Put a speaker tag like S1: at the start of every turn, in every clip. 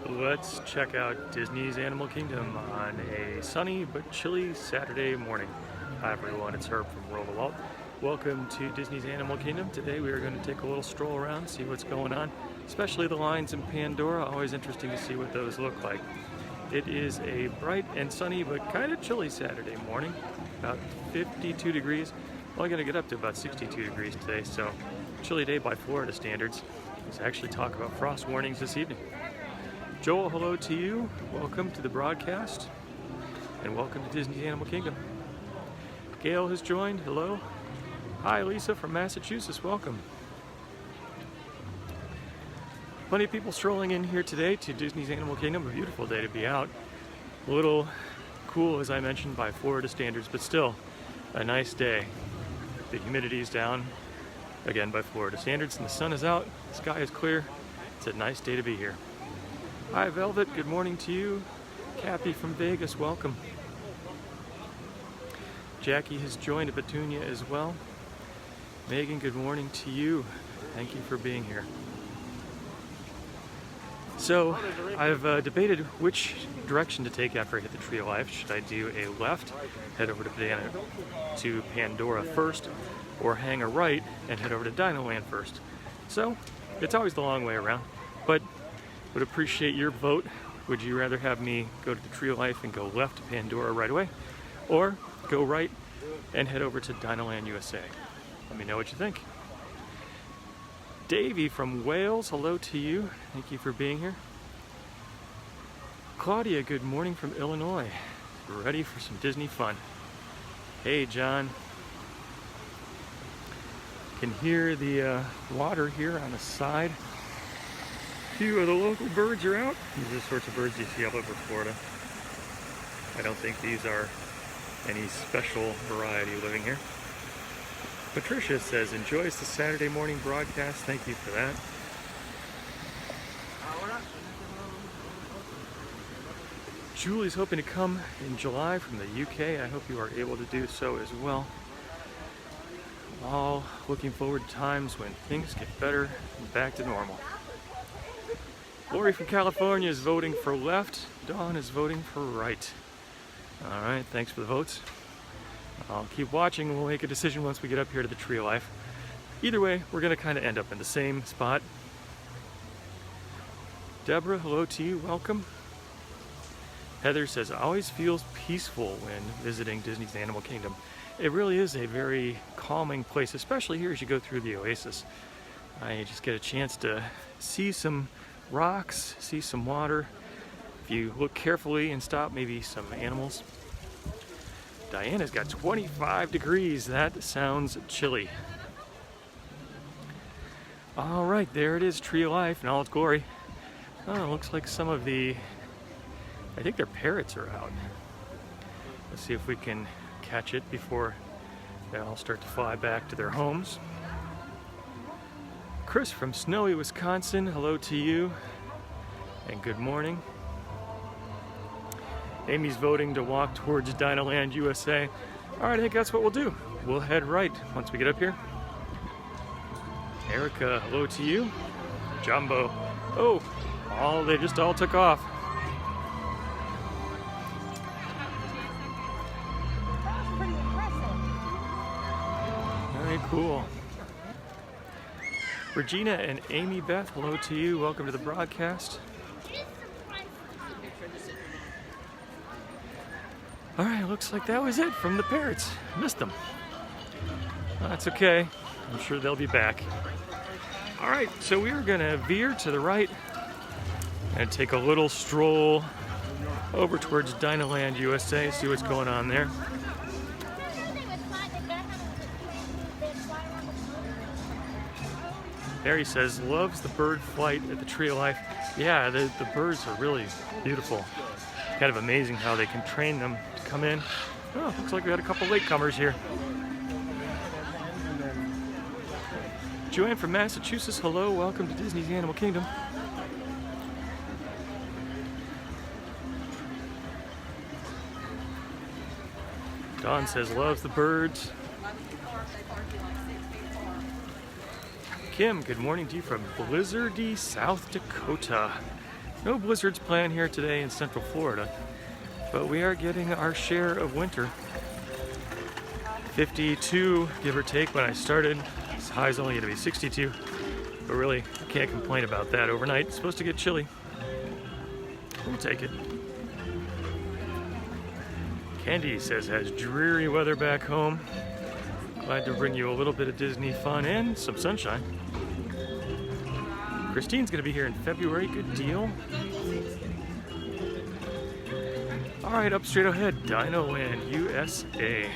S1: Let's check out Disney's Animal Kingdom on a sunny but chilly Saturday morning. Hi everyone, it's Herb from World of Walt. Welcome to Disney's Animal Kingdom. Today we are going to take a little stroll around, see what's going on, especially the lines in Pandora. Always interesting to see what those look like. It is a bright and sunny but kind of chilly Saturday morning, about 52 degrees. Only going to get up to about 62 degrees today, so chilly day by Florida standards. Let's actually talk about frost warnings this evening. Joel, hello to you. Welcome to the broadcast, and welcome to Disney's Animal Kingdom. Gail has joined. Hello. Hi, Lisa from Massachusetts. Welcome. Plenty of people strolling in here today to Disney's Animal Kingdom. A beautiful day to be out. A little cool, as I mentioned, by Florida standards, but still a nice day. The humidity is down, again, by Florida standards, and the sun is out. The sky is clear. It's a nice day to be here. Hi, Velvet. Good morning to you. Cappy from Vegas. Welcome. Jackie has joined, Petunia as well. Megan, good morning to you. Thank you for being here. So, I've debated which direction to take after I hit the Tree of Life. Should I do a left, head over to Pandora first, or hang a right and head over to Dinoland first? So, it's always the long way around, but would appreciate your vote. Would you rather have me go to the Tree of Life and go left to Pandora right away, or go right and head over to Dinoland USA? Let me know what you think. Davey from Wales, hello to you. Thank you for being here. Claudia, good morning from Illinois. Ready for some Disney fun. Hey, John. Can hear the water here on the side. A few of the local birds are out. These are the sorts of birds you see all over Florida. I don't think these are any special variety living here. Patricia says, enjoys the Saturday morning broadcast. Thank you for that. Julie's hoping to come in July from the UK. I hope you are able to do so as well. All looking forward to times when things get better and back to normal. Lori from California is voting for left. Dawn is voting for right. All right, thanks for the votes. I'll keep watching and we'll make a decision once we get up here to the Tree of Life. Either way, we're going to kind of end up in the same spot. Deborah, hello to you. Welcome. Heather says, always feels peaceful when visiting Disney's Animal Kingdom. It really is a very calming place, especially here as you go through the Oasis. You just get a chance to see some rocks, see some water. If you look carefully and stop, maybe some animals. Diana's got 25 degrees. That sounds chilly. All right, there it is, Tree of Life in all its glory. Oh, looks like some of the, I think their parrots are out. Let's see if we can catch it before they all start to fly back to their homes. Chris from snowy Wisconsin, hello to you, and good morning. Amy's voting to walk towards Dinoland USA. All right, I think that's what we'll do. We'll head right once we get up here. Erica, hello to you. Jumbo. Oh, they just all took off.
S2: Pretty impressive.
S1: Very cool. Regina and Amy Beth, hello to you. Welcome to the broadcast. All right, looks like that was it from the parrots. Missed them. Well, that's okay. I'm sure they'll be back. All right, so we are gonna veer to the right and take a little stroll over towards Dinoland USA, see what's going on there. Mary says, loves the bird flight at the Tree of Life. Yeah, the birds are really beautiful. Kind of amazing how they can train them to come in. Oh, looks like we had a couple latecomers here. Joanne from Massachusetts, hello, welcome to Disney's Animal Kingdom. Dawn says, loves the birds. Kim, good morning to you from blizzardy South Dakota. No blizzards planned here today in Central Florida, but we are getting our share of winter. 52, give or take, when I started. This high's only going to be 62, but really, I can't complain about that. Overnight, it's supposed to get chilly. We'll take it. Candy says has dreary weather back home. Glad to bring you a little bit of Disney fun and some sunshine. Christine's gonna be here in February, good deal. All right, up straight ahead, Dinoland, USA.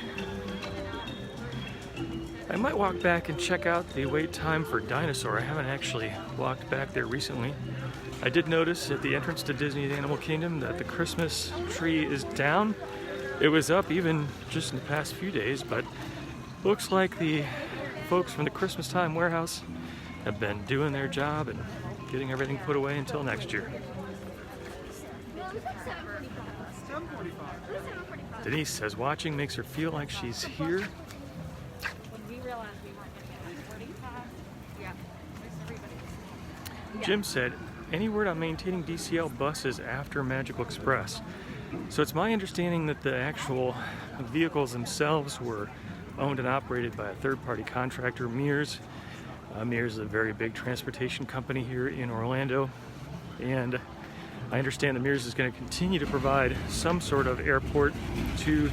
S1: I might walk back and check out the wait time for Dinosaur. I haven't actually walked back there recently. I did notice at the entrance to Disney's Animal Kingdom that the Christmas tree is down. It was up even just in the past few days, but looks like the folks from the Christmas time warehouse have been doing their job and getting everything put away until next year. Denise says watching makes her feel like she's here. Jim said, any word on maintaining DCL buses after Magical Express? So it's my understanding that the actual vehicles themselves were owned and operated by a third-party contractor, Mears. Mears is a very big transportation company here in Orlando, and I understand that Mears is going to continue to provide some sort of airport to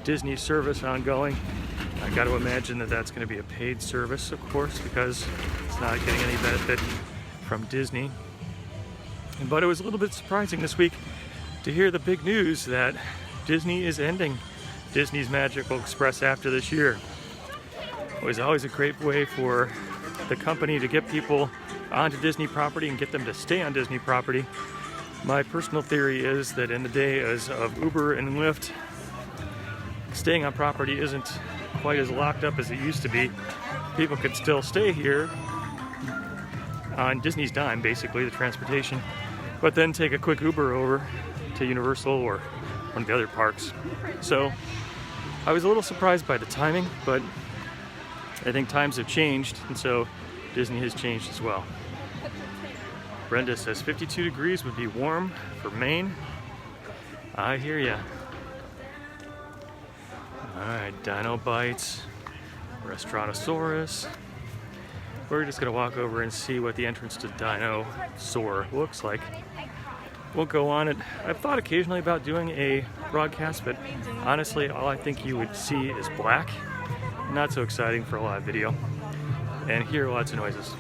S1: Disney service ongoing. I got to imagine that that's going to be a paid service, of course, because it's not getting any benefit from Disney. But it was a little bit surprising this week to hear the big news that Disney is ending Disney's Magical Express after this year. It was always a great way for the company to get people onto Disney property and get them to stay on Disney property. My personal theory is that in the days of Uber and Lyft, staying on property isn't quite as locked up as it used to be. People could still stay here on Disney's dime, basically, the transportation, but then take a quick Uber over to Universal or one of the other parks. So I was a little surprised by the timing, but I think times have changed, and so Disney has changed as well. Brenda says 52 degrees would be warm for Maine. I hear ya. Alright, Dino Bites, Restaurantosaurus. We're just gonna walk over and see what the entrance to Dinosaur looks like. We'll go on it. I've thought occasionally about doing a broadcast, but honestly, all I think you would see is black. Not so exciting for a live video. And hear lots of noises.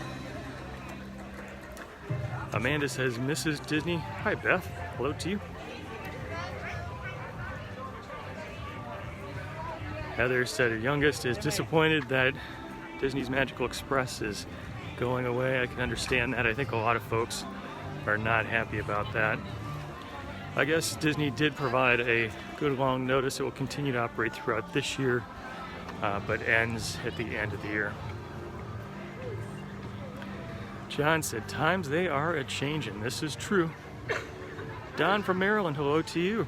S1: Amanda says, Mrs. Disney. Hi, Beth. Hello to you. Heather said her youngest is disappointed that Disney's Magical Express is going away. I can understand that. I think a lot of folks are not happy about that. I guess Disney did provide a good long notice. It will continue to operate throughout this year, but ends at the end of the year. John said, times they are a-changin'. This is true. Don from Maryland, hello to you.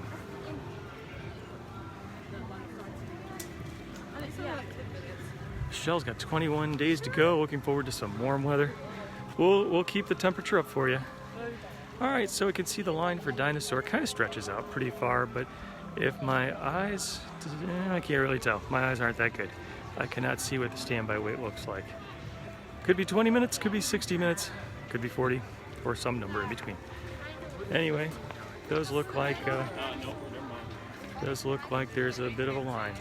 S1: Michelle's got 21 days to go. Looking forward to some warm weather. We'll keep the temperature up for you. All right, so we can see the line for Dinosaur. Kind of stretches out pretty far, but if my eyes, I can't really tell. My eyes aren't that good. I cannot see what the standby wait looks like. Could be 20 minutes, could be 60 minutes, could be 40, or some number in between. Anyway, does look like there's a bit of a line.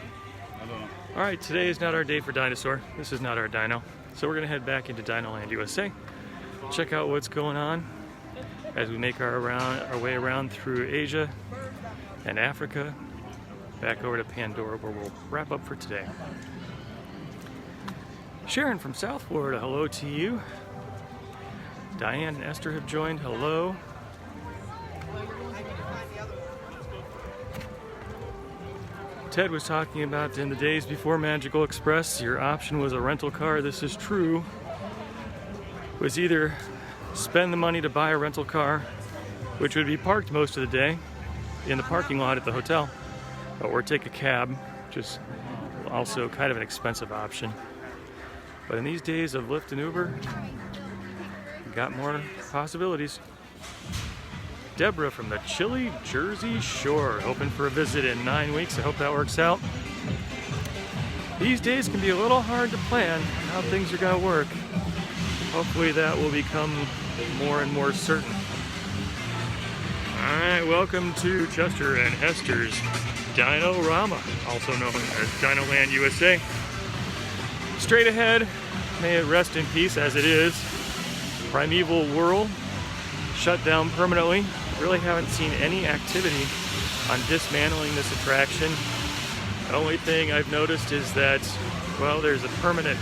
S1: All right, today is not our day for Dinosaur. This is not our dino. So we're gonna head back into Dinoland, USA. Check out what's going on as we make our way around through Asia and Africa, back over to Pandora, where we'll wrap up for today. Sharon from South Florida, hello to you. Diane and Esther have joined, hello. Ted was talking about in the days before Magical Express, your option was a rental car. This is true. It was either spend the money to buy a rental car, which would be parked most of the day in the parking lot at the hotel, or take a cab, which is also kind of an expensive option. But in these days of Lyft and Uber, you got more possibilities. Deborah from the chilly Jersey Shore, hoping for a visit in 9 weeks. I hope that works out. These days can be a little hard to plan how things are going to work. Hopefully that will become more and more certain. Alright, welcome to Chester and Hester's Dino-Rama, also known as Dinoland USA. Straight ahead, may it rest in peace as it is, Primeval Whirl, shut down permanently. Really haven't seen any activity on dismantling this attraction. The only thing I've noticed is that, well, there's a permanent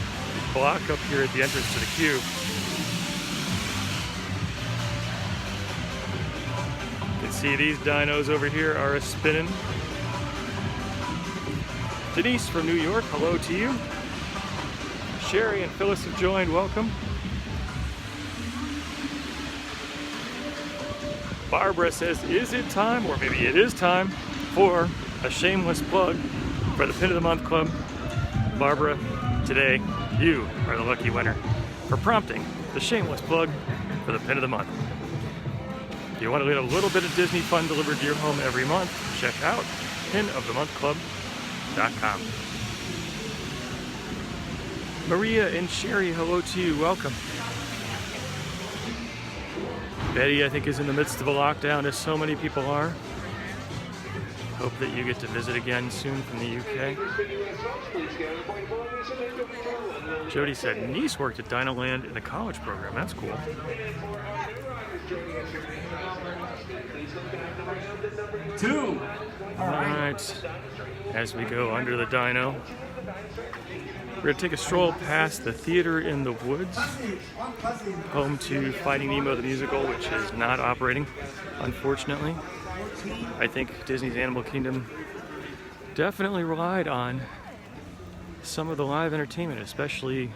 S1: block up here at the entrance to the queue. You can see these dinos over here are a-spinning. Denise from New York, hello to you. Sherry and Phyllis have joined, welcome. Barbara says, is it time, or maybe it is time, for a shameless plug for the Pin of the Month Club? Barbara, today you are the lucky winner for prompting the shameless plug for the Pin of the Month. If you want to get a little bit of Disney fun delivered to your home every month, check out pinofthemonthclub.com. Maria and Sherry, hello to you, welcome. Betty, I think, is in the midst of a lockdown, as so many people are. Hope that you get to visit again soon from the UK. Jody said, niece worked at Dinoland in the college program. That's cool.
S3: Two.
S1: All right. As we go under the dino, we're going to take a stroll past the Theater in the Woods, home to Finding Nemo the musical, which is not operating, unfortunately. I think Disney's Animal Kingdom definitely relied on some of the live entertainment, especially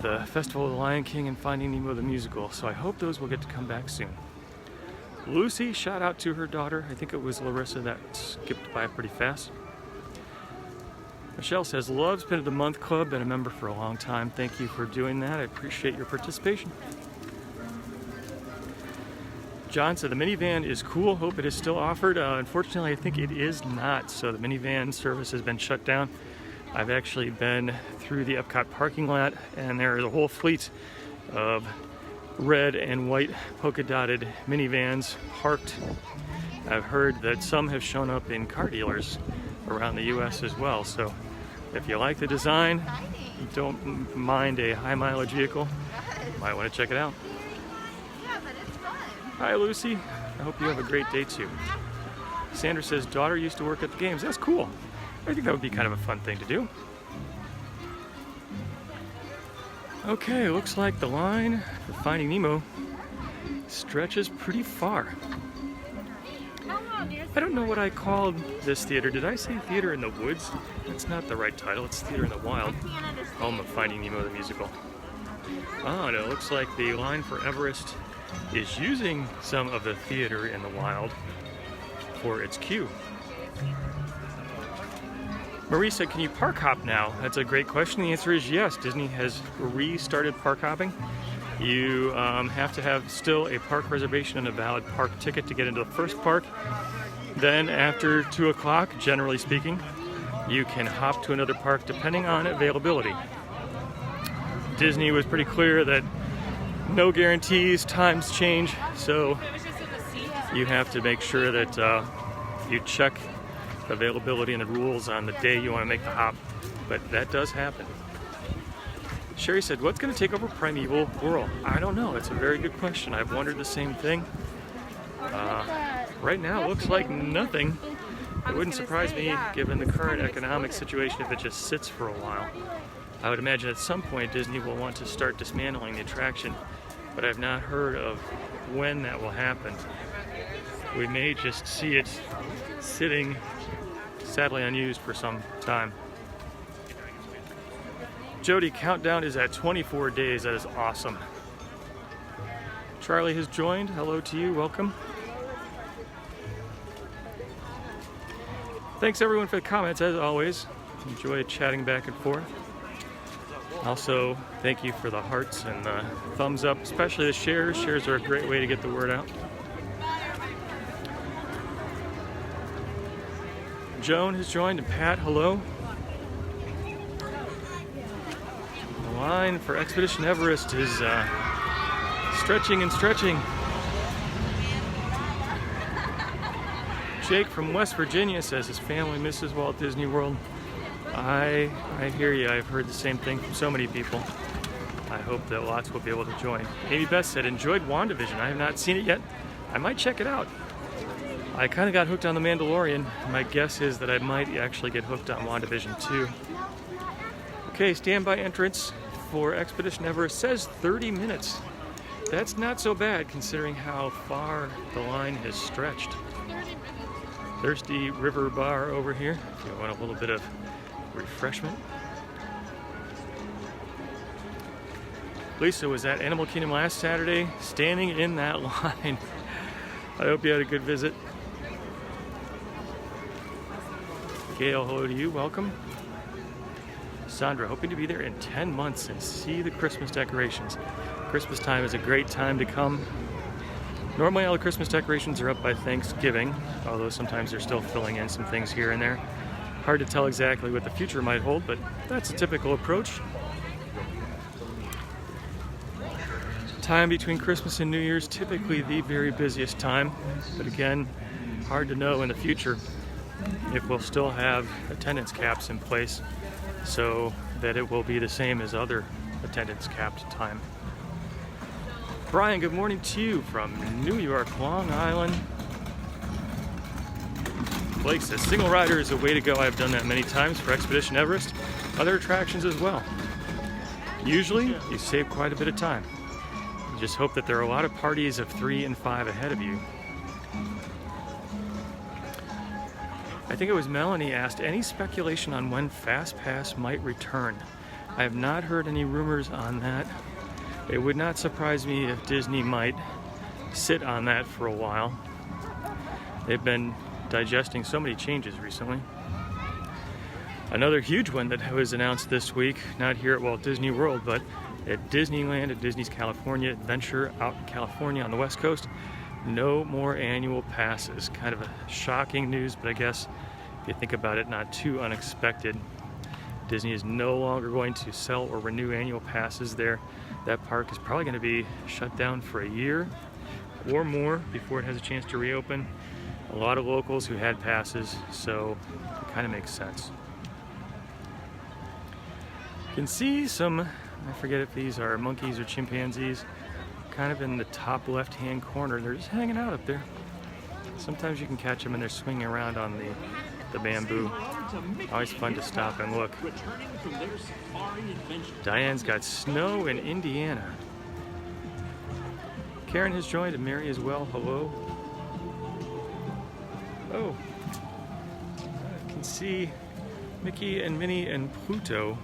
S1: the Festival of the Lion King and Finding Nemo the musical, so I hope those will get to come back soon. Lucy, shout out to her daughter. I think it was Larissa that skipped by pretty fast. Michelle says, loves Pin of the Month Club, been a member for a long time. Thank you for doing that. I appreciate your participation. John said, the minivan is cool. Hope it is still offered. Unfortunately, I think it is not. So the minivan service has been shut down. I've actually been through the Epcot parking lot, and there is a whole fleet of red and white polka dotted minivans parked. I've heard that some have shown up in car dealers around the US as well. So if you like the design, you don't mind a high mileage vehicle, you might want to check it out.
S2: Yeah, but it's fun.
S1: Hi Lucy, I hope you have a great day too. Sandra says, daughter used to work at the games. That's cool. I think that would be kind of a fun thing to do. Okay, looks like the line for Finding Nemo stretches pretty far. I don't know what I called this theater. Did I say Theater in the Woods? That's not the right title. It's Theater in the Wild, home of Finding Nemo the musical. Oh, and it looks like the line for Everest is using some of the Theater in the Wild for its queue. Marie said, can you park hop now? That's a great question. The answer is yes. Disney has restarted park hopping. You have to have still a park reservation and a valid park ticket to get into the first park. Then after 2 o'clock, generally speaking, you can hop to another park depending on availability. Disney was pretty clear that no guarantees, times change, so you have to make sure that you check availability and the rules on the day you want to make the hop, but that does happen. Sherry said, what's going to take over Primeval Whirl? I don't know. It's a very good question. I've wondered the same thing. Right now, it looks like nothing. It wouldn't surprise me, given the current economic situation, if it just sits for a while. I would imagine at some point Disney will want to start dismantling the attraction, but I've not heard of when that will happen. We may just see it sitting, sadly unused, for some time. Jody, countdown is at 24 days. That is awesome. Charlie has joined. Hello to you. Welcome. Thanks everyone for the comments, as always. Enjoy chatting back and forth. Also, thank you for the hearts and the thumbs up, especially the shares. Shares are a great way to get the word out. Joan has joined, and Pat, hello. The line for Expedition Everest is stretching and stretching. Jake from West Virginia says his family misses Walt Disney World. I hear you. I've heard the same thing from so many people. I hope that lots will be able to join. Amy Beth said, enjoyed WandaVision. I have not seen it yet. I might check it out. I kind of got hooked on The Mandalorian. My guess is that I might actually get hooked on WandaVision too. Okay, standby entrance for Expedition Everest says 30 minutes. That's not so bad considering how far the line has stretched. Thirsty River Bar over here if you want a little bit of refreshment. Lisa was at Animal Kingdom last Saturday, standing in that line. I hope you had a good visit. Gail, hello to you, welcome. Sandra, hoping to be there in 10 months and see the Christmas decorations. Christmas time is a great time to come. Normally all the Christmas decorations are up by Thanksgiving, although sometimes they're still filling in some things here and there. Hard to tell exactly what the future might hold, but that's a typical approach. Time between Christmas and New Year's, typically the very busiest time, but again, hard to know in the future if we'll still have attendance caps in place so that it will be the same as other attendance capped time. Brian, good morning to you from New York, Long Island. Blake says, single rider is a way to go. I've done that many times for Expedition Everest, other attractions as well. Usually, you save quite a bit of time. You just hope that there are a lot of parties of 3 and 5 ahead of you. I think it was Melanie asked, any speculation on when FastPass might return? I have not heard any rumors on that. It would not surprise me if Disney might sit on that for a while. They've been digesting so many changes recently. Another huge one that was announced this week, not here at Walt Disney World, but at Disneyland, at Disney's California Adventure out in California on the West Coast, no more annual passes. Kind of a shocking news, but I guess if you think about it, not too unexpected. Disney is no longer going to sell or renew annual passes there. That park is probably going to be shut down for a year or more before it has a chance to reopen. A lot of locals who had passes, so it kind of makes sense. You can see some, I forget if these are monkeys or chimpanzees, kind of in the top left-hand corner. They're just hanging out up there. Sometimes you can catch them and they're swinging around on the bamboo. Always fun to stop and look. Diane's got snow in Indiana. Karen has joined and Mary as well. Hello. Oh, I can see Mickey and Minnie and Pluto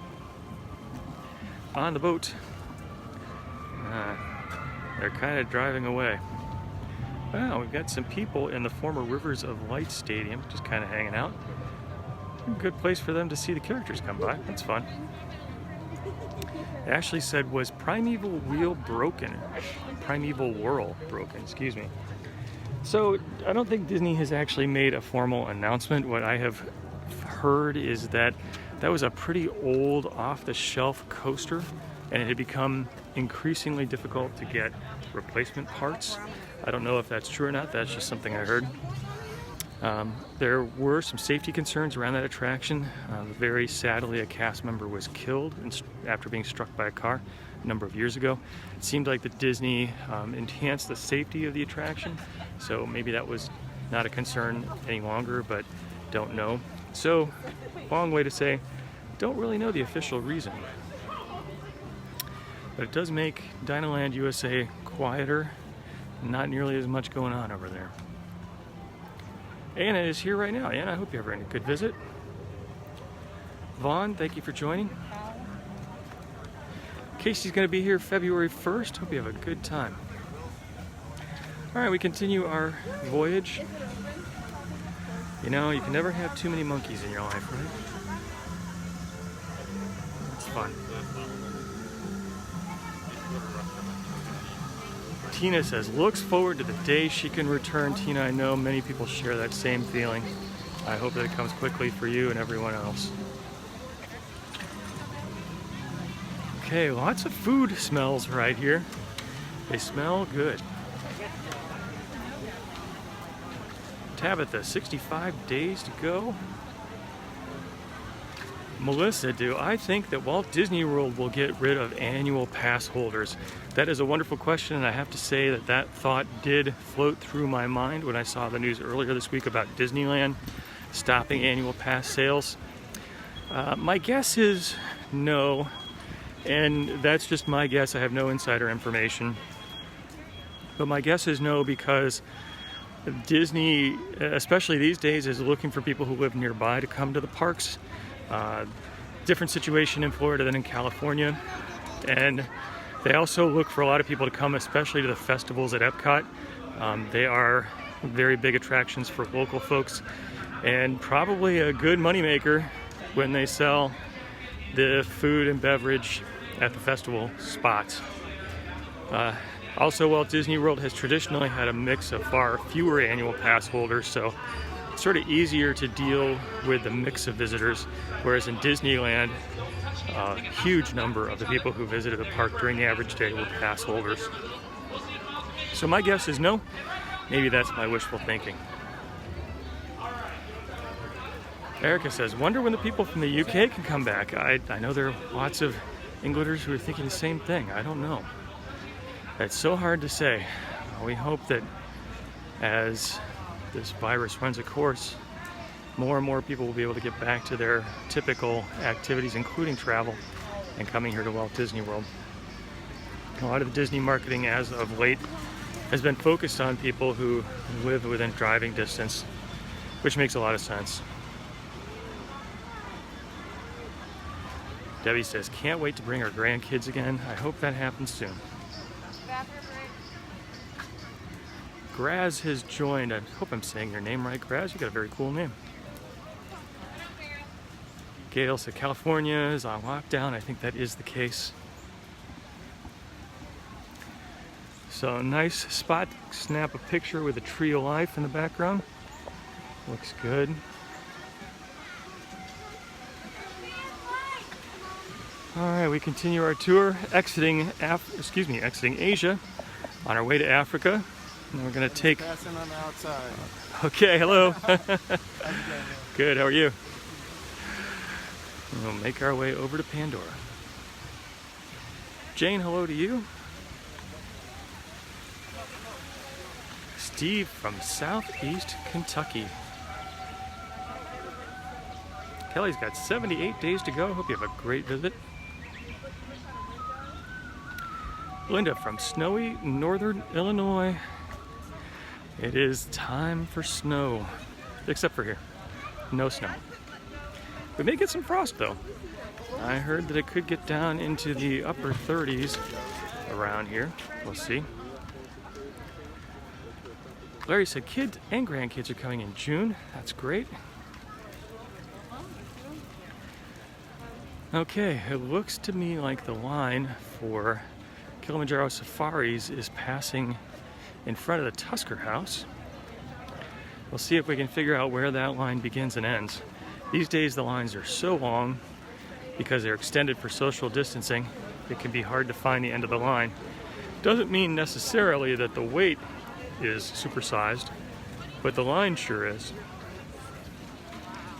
S1: on the boat. They're kind of driving away. Wow, we've got some people in the former Rivers of Light Stadium just kind of hanging out. A good place for them to see the characters come by. That's fun. Ashley said, was Primeval Wheel broken? Primeval Whirl broken, excuse me. So I don't think Disney has actually made a formal announcement. What I have heard is that that was a pretty old off-the-shelf coaster and it had become increasingly difficult to get replacement parts. I don't know if that's true or not. That's just something I heard. There were some safety concerns around that attraction. Very sadly, a cast member was killed after being struck by a car a number of years ago. It seemed like that Disney enhanced the safety of the attraction, so maybe that was not a concern any longer, but don't know. So, long way to say, don't really know the official reason. But it does make Dinoland USA quieter, not nearly as much going on over there. Anna is here right now. Anna, I hope you're having a good visit. Vaughn, thank you for joining. Casey's going to be here February 1st. Hope you have a good time. All right, we continue our voyage. You know, you can never have too many monkeys in your life, right? It's fun. Tina says, looks forward to the day she can return. Tina, I know many people share that same feeling. I hope that it comes quickly for you and everyone else. Okay, lots of food smells right here. They smell good. Tabitha, 65 days to go. Melissa, do I think that Walt Disney World will get rid of annual pass holders? That is a wonderful question, and I have to say that that thought did float through my mind when I saw the news earlier this week about Disneyland stopping annual pass sales. My guess is no, and that's just my guess. I have no insider information. But my guess is no, because Disney, especially these days, is looking for people who live nearby to come to the parks. Different situation in Florida than in California. And they also look for a lot of people to come, especially to the festivals at Epcot. They are very big attractions for local folks, and probably a good moneymaker when they sell the food and beverage at the festival spots. Also, Walt Disney World has traditionally had a mix of far fewer annual pass holders, so it's sort of easier to deal with the mix of visitors, whereas in Disneyland, a huge number of the people who visited the park during the average day were pass holders. So my guess is no. Maybe that's my wishful thinking. Erica says, wonder when the people from the UK can come back. I know there are lots of Englanders who are thinking the same thing. I don't know. It's so hard to say. We hope that as this virus runs a course, more and more people will be able to get back to their typical activities, including travel, and coming here to Walt Disney World. A lot of the Disney marketing as of late has been focused on people who live within driving distance, which makes a lot of sense. Debbie says, can't wait to bring our grandkids again. I hope that happens soon. Graz has joined. I hope I'm saying your name right, Graz. You got a very cool name. Gail said California is on lockdown. I think that is the case. So nice spot. Snap a picture with a tree of life in the background. Looks good. All right, we continue our tour, exiting Asia, on our way to Africa. And we're gonna take.
S4: Passing on the outside.
S1: Okay, hello.
S4: How you doing, man?
S1: Good. How are you? We'll make our way over to Pandora. Jane, hello to you. Steve from Southeast Kentucky. Kelly's got 78 days to go. Hope you have a great visit. Linda from snowy northern Illinois. It is time for snow, except for here. No snow. We may get some frost though. I heard that it could get down into the upper 30s around here. We'll see. Larry said kids and grandkids are coming in June. That's great. Okay, it looks to me like the line for Kilimanjaro Safaris is passing in front of the Tusker House. We'll see if we can figure out where that line begins and ends. These days the lines are so long because they're extended for social distancing. It can be hard to find the end of the line. Doesn't mean necessarily that the wait is supersized, but the line sure is.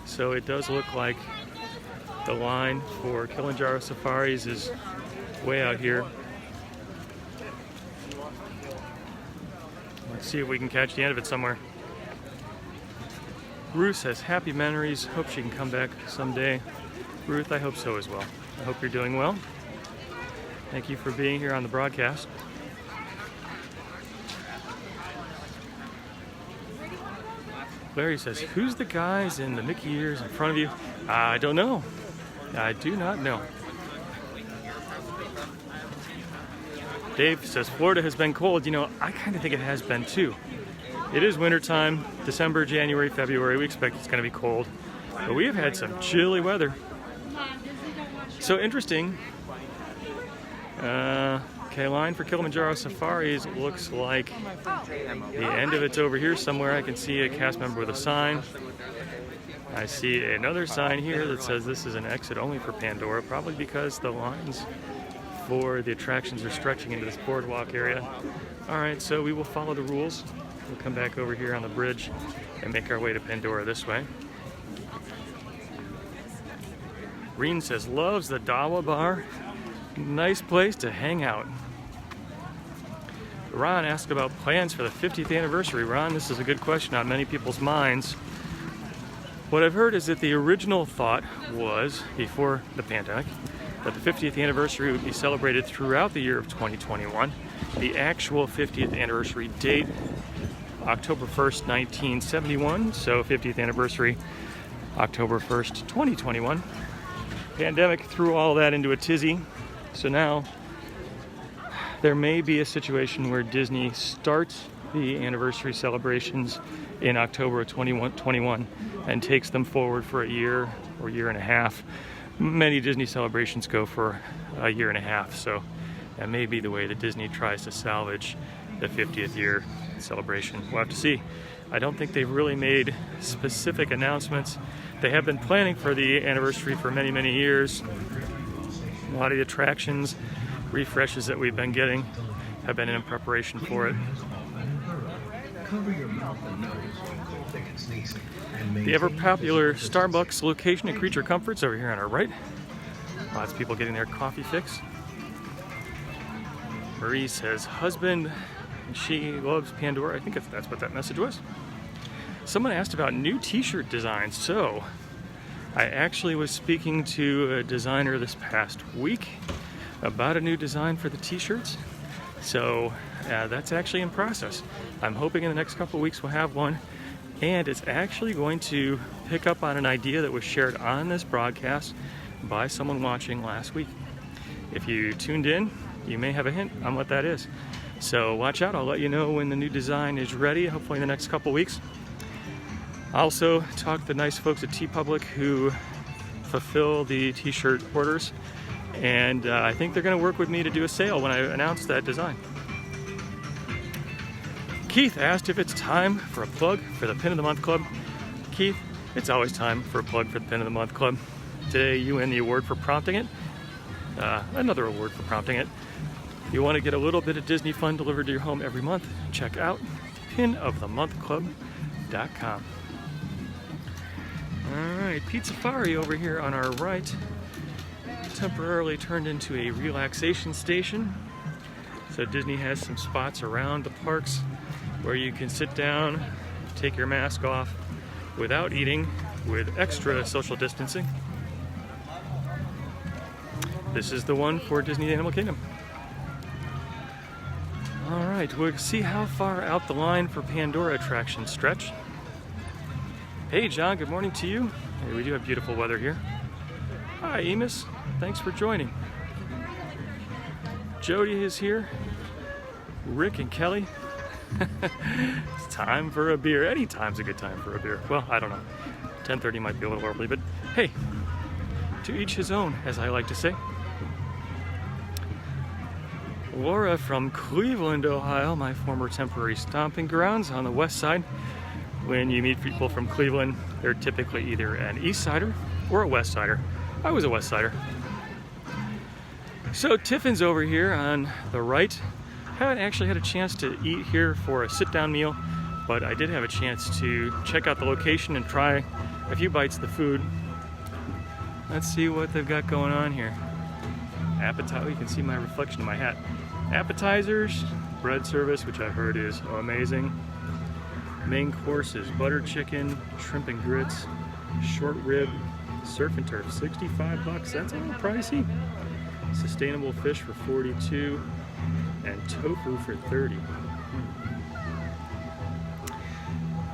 S1: So it does look like the line for Kilimanjaro Safaris is way out here. Let's see if we can catch the end of it somewhere. Ruth says, happy memories. Hope she can come back someday. Ruth, I hope so as well. I hope you're doing well. Thank you for being here on the broadcast. Larry says, who's the guys in the Mickey ears in front of you? I don't know. I do not know. Dave says, Florida has been cold. You know, I kind of think it has been too. It is wintertime, December, January, February. We expect it's going to be cold. But we have had some chilly weather. So interesting. Okay, line for Kilimanjaro Safaris looks like the end of it's over here somewhere. I can see a cast member with a sign. I see another sign here that says this is an exit only for Pandora, probably because the lines for the attractions are stretching into this boardwalk area. All right, so we will follow the rules. We'll come back over here on the bridge and make our way to Pandora this way. Reen says loves the Dawa Bar. Nice place to hang out. Ron asked about plans for the 50th anniversary. Ron, this is a good question on many people's minds. What I've heard is that the original thought was, before the pandemic, that the 50th anniversary would be celebrated throughout the year of 2021. The actual 50th anniversary date, October 1st, 1971, so 50th anniversary, October 1st, 2021. Pandemic threw all that into a tizzy, so now there may be a situation where Disney starts the anniversary celebrations in October of 2021 and takes them forward for a year or year and a half. Many Disney celebrations go for a year and a half, so that may be the way that Disney tries to salvage the 50th year celebration. We'll have to see. I don't think they've really made specific announcements. They have been planning for the anniversary for many, many years. A lot of the attractions, refreshes that we've been getting have been in preparation for it. The ever popular Starbucks location at Creature Comforts over here on our right. Lots of people getting their coffee fix. Marie says husband, she loves Pandora. I think that's what that message was. Someone asked about new t-shirt designs. So I actually was speaking to a designer this past week about a new design for the t-shirts. So that's actually in process. I'm hoping in the next couple of weeks we'll have one. And it's actually going to pick up on an idea that was shared on this broadcast by someone watching last week. If you tuned in, you may have a hint on what that is. So watch out. I'll let you know when the new design is ready, hopefully in the next couple of weeks. I also talked to the nice folks at TeePublic who fulfill the t-shirt orders. And I think they're going to work with me to do a sale when I announce that design. Keith asked if it's time for a plug for the Pin of the Month Club. Keith, it's always time for a plug for the Pin of the Month Club. Today you win the award for prompting it. Another award for prompting it. If you want to get a little bit of Disney fun delivered to your home every month, check out pinofthemonthclub.com. Alright, Pizzafari over here on our right. Temporarily turned into a relaxation station. So Disney has some spots around the parks where you can sit down, take your mask off without eating, with extra social distancing. This is the one for Disney Animal Kingdom. Alright, we'll see how far out the line for Pandora attractions stretch. Hey John, good morning to you. Hey, we do have beautiful weather here. Hi Emus, thanks for joining. Jody is here. Rick and Kelly. It's time for a beer. Any time's a good time for a beer. Well, I don't know. 10:30 might be a little early, but hey, to each his own, as I like to say. Laura from Cleveland, Ohio, my former temporary stomping grounds on the west side. When you meet people from Cleveland, they're typically either an east sider or a west sider. I was a west sider. So Tiffin's over here on the right. Haven't actually had a chance to eat here for a sit-down meal, but I did have a chance to check out the location and try a few bites of the food. Let's see what they've got going on here. Appetizer, you can see my reflection in my hat. Appetizers, bread service, which I've heard is amazing. Main course is butter chicken, shrimp and grits, short rib, surf and turf, $65. That's a little pricey. Sustainable fish for $42, and tofu for $30.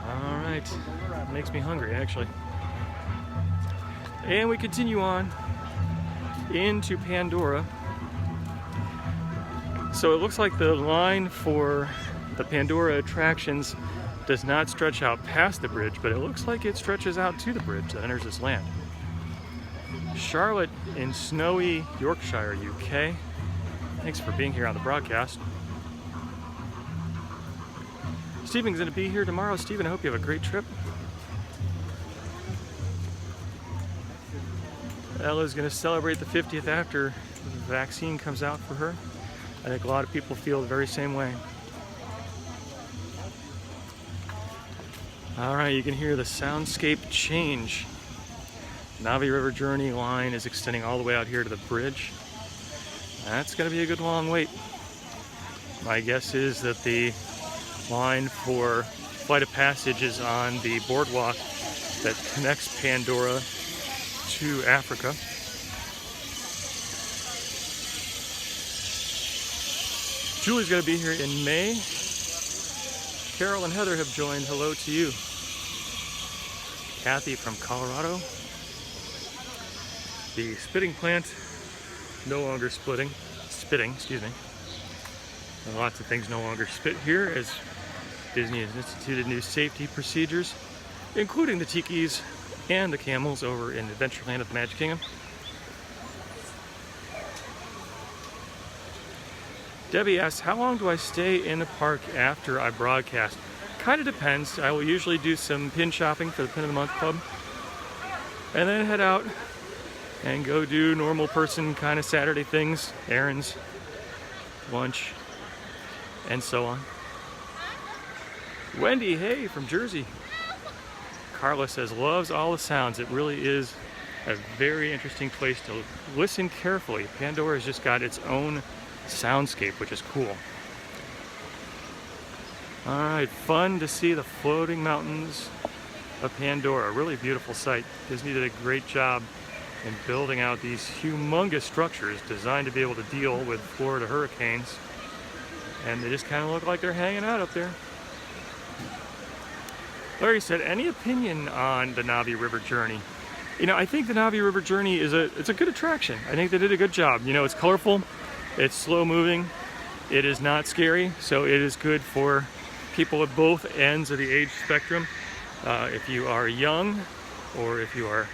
S1: All right, makes me hungry actually. And we continue on into Pandora. So it looks like the line for the Pandora attractions does not stretch out past the bridge, but it looks like it stretches out to the bridge that enters this land. Charlotte in snowy Yorkshire, UK. Thanks for being here on the broadcast. Stephen's going to be here tomorrow. Stephen, I hope you have a great trip. Ella's going to celebrate the 50th after the vaccine comes out for her. I think a lot of people feel the very same way. All right, you can hear the soundscape change. Navi River Journey line is extending all the way out here to the bridge. That's going to be a good long wait. My guess is that the line for Flight of Passage is on the boardwalk that connects Pandora to Africa. Julie's going to be here in May. Carol and Heather have joined. Hello to you. Kathy from Colorado. The spitting plant no longer spitting, excuse me. And lots of things no longer spit here as Disney has instituted new safety procedures, including the tikis and the camels over in Adventureland of the Magic Kingdom. Debbie asks, how long do I stay in the park after I broadcast? Kind of depends. I will usually do some pin shopping for the Pin of the Month Club and then head out and go do normal person kind of Saturday things, errands, lunch, and so on. Wendy, hey, from Jersey. Carla says, loves all the sounds. It really is a very interesting place to listen carefully. Pandora has just got its own soundscape, which is cool. All right, fun to see the floating mountains of Pandora. A really beautiful sight. Disney did a great job in building out these humongous structures designed to be able to deal with Florida hurricanes. And they just kind of look like they're hanging out up there. Larry said, any opinion on the Navi River Journey? You know, I think the Navi River Journey it's a good attraction. I think they did a good job. You know, it's colorful, it's slow moving, it is not scary, so it is good for people at both ends of the age spectrum. If you are young or if you are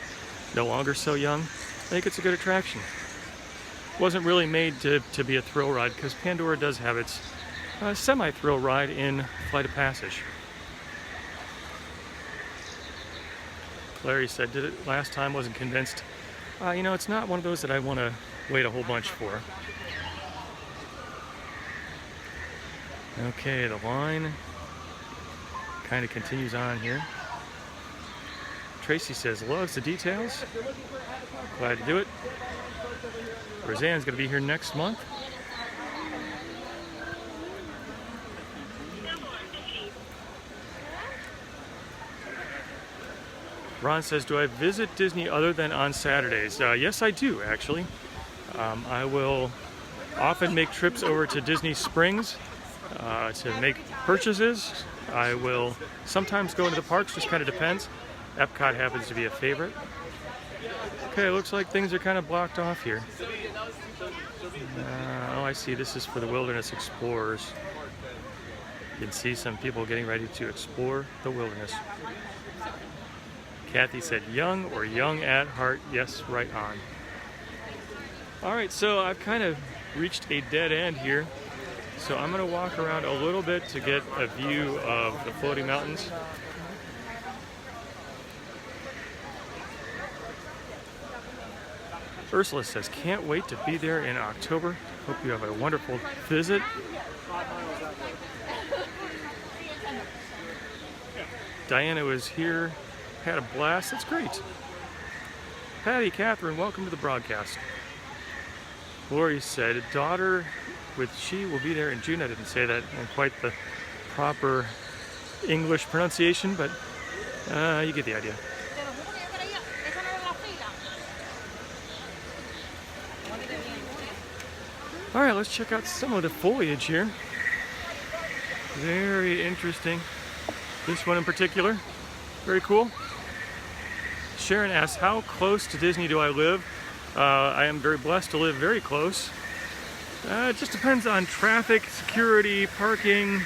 S1: no longer so young, I think it's a good attraction. It wasn't really made to be a thrill ride because Pandora does have its semi-thrill ride in Flight of Passage. Larry said, did it last time, wasn't convinced. You know, it's not one of those that I want to wait a whole bunch for. Okay, the line kind of continues on here. Tracy says, loves the details. Glad to do it. Roseanne's going to be here next month. Ron says, do I visit Disney other than on Saturdays? Yes, I do, actually. I will often make trips over to Disney Springs to make purchases. I will sometimes go into the parks, just kind of depends. Epcot happens to be a favorite. Okay, looks like things are kind of blocked off here. Oh, I see. This is for the Wilderness Explorers. You can see some people getting ready to explore the wilderness. Kathy said, young or young at heart. Yes, right on. All right, so I've kind of reached a dead end here. So I'm going to walk around a little bit to get a view of the floating mountains. Ursula says, can't wait to be there in October. Hope you have a wonderful visit. Diana was here, had a blast. That's great. Patty, Catherine, welcome to the broadcast. Lori said, a daughter with she will be there in June. I didn't say that in quite the proper English pronunciation, but you get the idea. All right, let's check out some of the foliage here. Very interesting. This one in particular, very cool. Sharon asks, how close to Disney do I live? I am very blessed to live very close. It just depends on traffic, security, parking,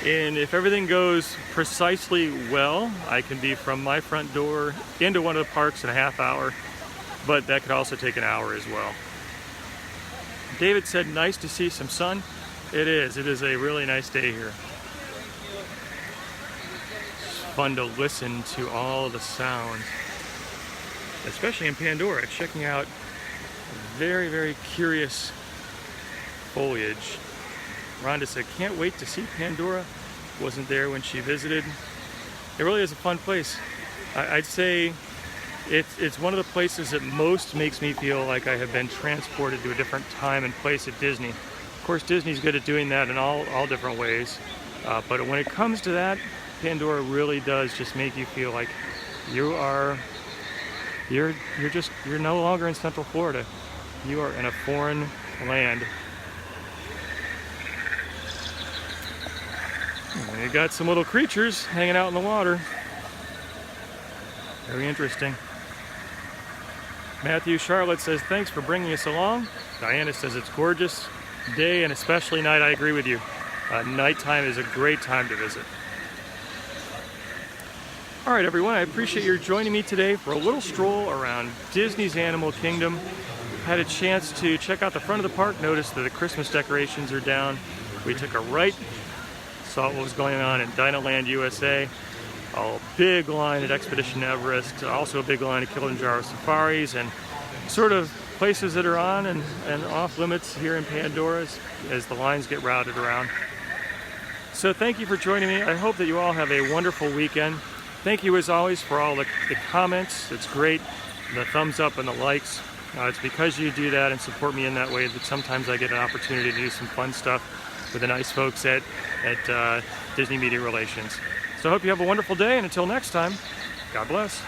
S1: and if everything goes precisely well, I can be from my front door into one of the parks in a half hour, but that could also take an hour as well. David said, nice to see some sun. It is a really nice day here. It's fun to listen to all the sounds. especially in Pandora, checking out very, very curious foliage. Rhonda said, can't wait to see Pandora. Wasn't there when she visited. It really is a fun place. I'd say it's one of the places that most makes me feel like I have been transported to a different time and place at Disney. Of course, Disney's good at doing that in all different ways. But when it comes to that, Pandora really does just make you feel like you're no longer in Central Florida. You are in a foreign land. And you got some little creatures hanging out in the water. Very interesting. Matthew Charlotte says, thanks for bringing us along. Diana says, it's gorgeous day and especially night. I agree with you. Nighttime is a great time to visit. All right, everyone, I appreciate your joining me today for a little stroll around Disney's Animal Kingdom. Had a chance to check out the front of the park, noticed that the Christmas decorations are down. We took a right, saw what was going on in Dinoland, USA. A big line at Expedition Everest, also a big line at Kilimanjaro Safaris, and sort of places that are on and off limits here in Pandora as the lines get routed around. So thank you for joining me. I hope that you all have a wonderful weekend. Thank you as always for all the comments. It's great, the thumbs up and the likes. It's because you do that and support me in that way that sometimes I get an opportunity to do some fun stuff with the nice folks at Disney Media Relations. So I hope you have a wonderful day, and until next time, God bless.